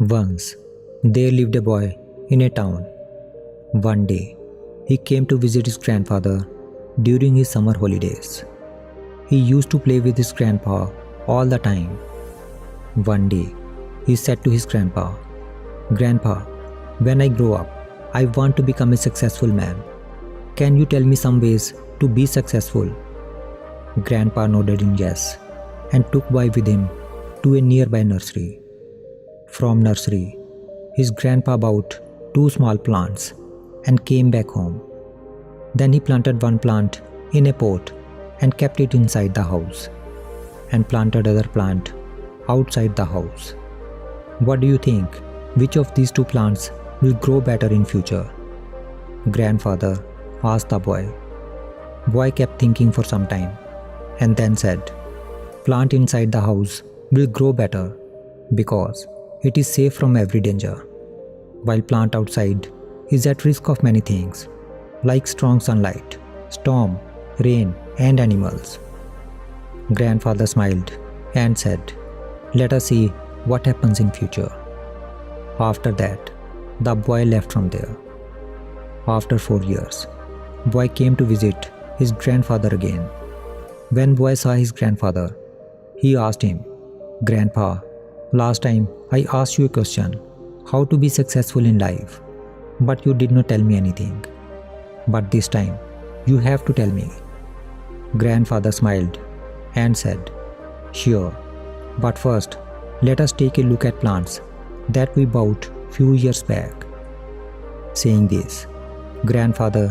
Once, there lived a boy in a town. One day, he came to visit his grandfather during his summer holidays. He used to play with his grandpa all the time. One day, he said to his grandpa, "Grandpa, when I grow up, I want to become a successful man. Can you tell me some ways to be successful?" Grandpa nodded in yes and took boy with him to a nearby nursery. From nursery, his grandpa bought two small plants and came back home. Then he planted one plant in a pot and kept it inside the house, and planted other plant outside the house. What do you think? Which of these two plants will grow better in future? Grandfather asked the boy. Boy kept thinking for some time and then said, "Plant inside the house will grow better because it is safe from every danger, while plant outside is at risk of many things like strong sunlight, storm, rain, and animals." Grandfather smiled and said, "Let us see what happens in future." After that, the boy left from there. After 4 years, boy came to visit his grandfather again. When boy saw his grandfather, he asked him, "Grandpa, last time I asked you a question, how to be successful in life, but you did not tell me anything. But this time, you have to tell me." Grandfather smiled and said, "Sure, but first, let us take a look at plants that we bought few years back." Saying this, grandfather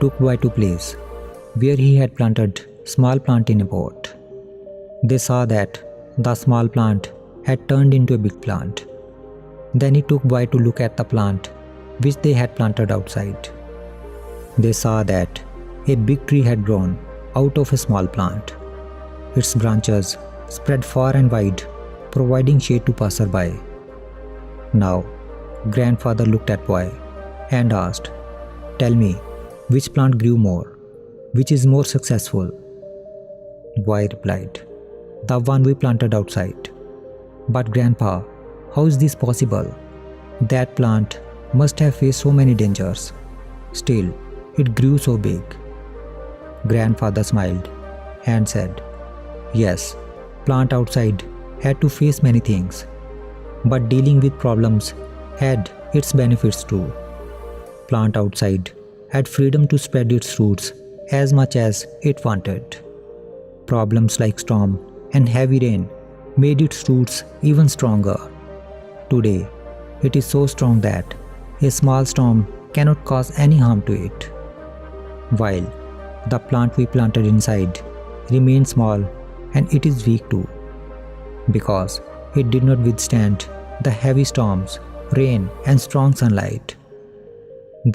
took boy to place where he had planted small plant in a pot. They saw that the small plant had turned into a big plant. Then he took boy to look at the plant which they had planted outside. They saw that a big tree had grown out of a small plant. Its branches spread far and wide, providing shade to passerby. Now, grandfather looked at boy and asked, "Tell me, which plant grew more? Which is more successful?" Boy replied, "The one we planted outside." "But grandpa, how is this possible? That plant must have faced so many dangers. Still, it grew so big." Grandfather smiled and said, "Yes, plant outside had to face many things, but dealing with problems had its benefits too. Plant outside had freedom to spread its roots as much as it wanted. Problems like storm and heavy rain made its roots even stronger. Today, it is so strong that a small storm cannot cause any harm to it. While the plant we planted inside remains small and it is weak too, because it did not withstand the heavy storms, rain, and strong sunlight."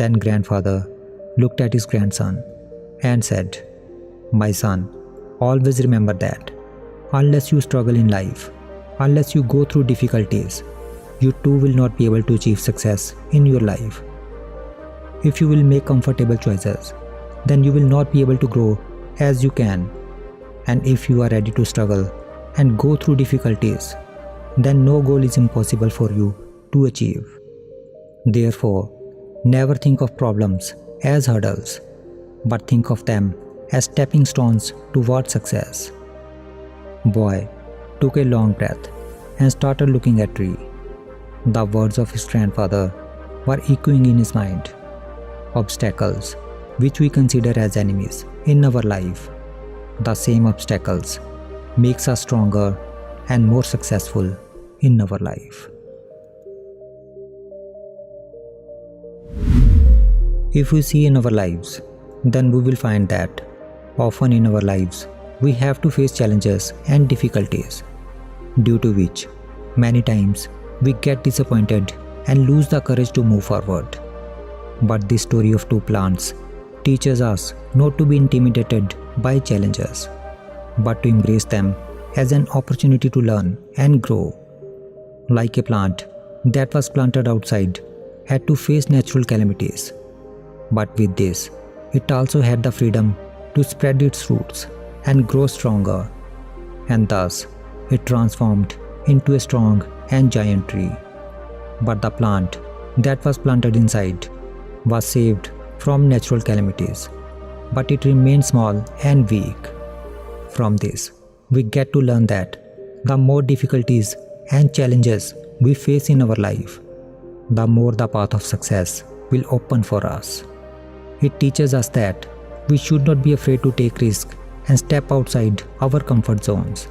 Then grandfather looked at his grandson and said, "My son, always remember that unless you struggle in life, unless you go through difficulties, you too will not be able to achieve success in your life. If you will make comfortable choices, then you will not be able to grow as you can. And if you are ready to struggle and go through difficulties, then no goal is impossible for you to achieve. Therefore, never think of problems as hurdles, but think of them as stepping stones toward success." Boy took a long breath and started looking at tree. The words of his grandfather were echoing in his mind. Obstacles, which we consider as enemies in our life, the same obstacles makes us stronger and more successful in our life. If we see in our lives, then we will find that often in our lives we have to face challenges and difficulties, due to which many times we get disappointed and lose the courage to move forward. But this story of two plants teaches us not to be intimidated by challenges, but to embrace them as an opportunity to learn and grow. Like a plant that was planted outside had to face natural calamities, but with this, it also had the freedom to spread its roots and grow stronger, and thus it transformed into a strong and giant tree. But the plant that was planted inside was saved from natural calamities, but it remained small and weak. From this, we get to learn that the more difficulties and challenges we face in our life, the more the path of success will open for us. It teaches us that we should not be afraid to take risks and step outside our comfort zones.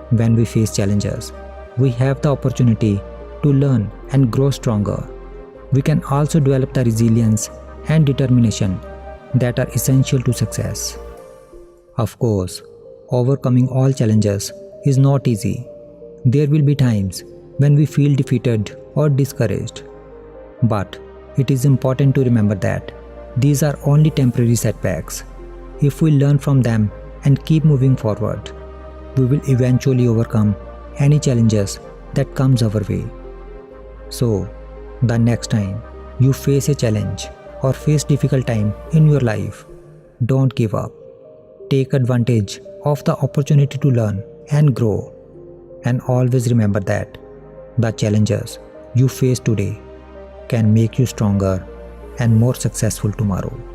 When we face challenges, we have the opportunity to learn and grow stronger. We can also develop the resilience and determination that are essential to success. Of course, overcoming all challenges is not easy. There will be times when we feel defeated or discouraged. But it is important to remember that these are only temporary setbacks. If we learn from them and keep moving forward, we will eventually overcome any challenges that comes our way. So, the next time you face a challenge or face difficult time in your life, don't give up. Take advantage of the opportunity to learn and grow. And always remember that the challenges you face today can make you stronger and more successful tomorrow.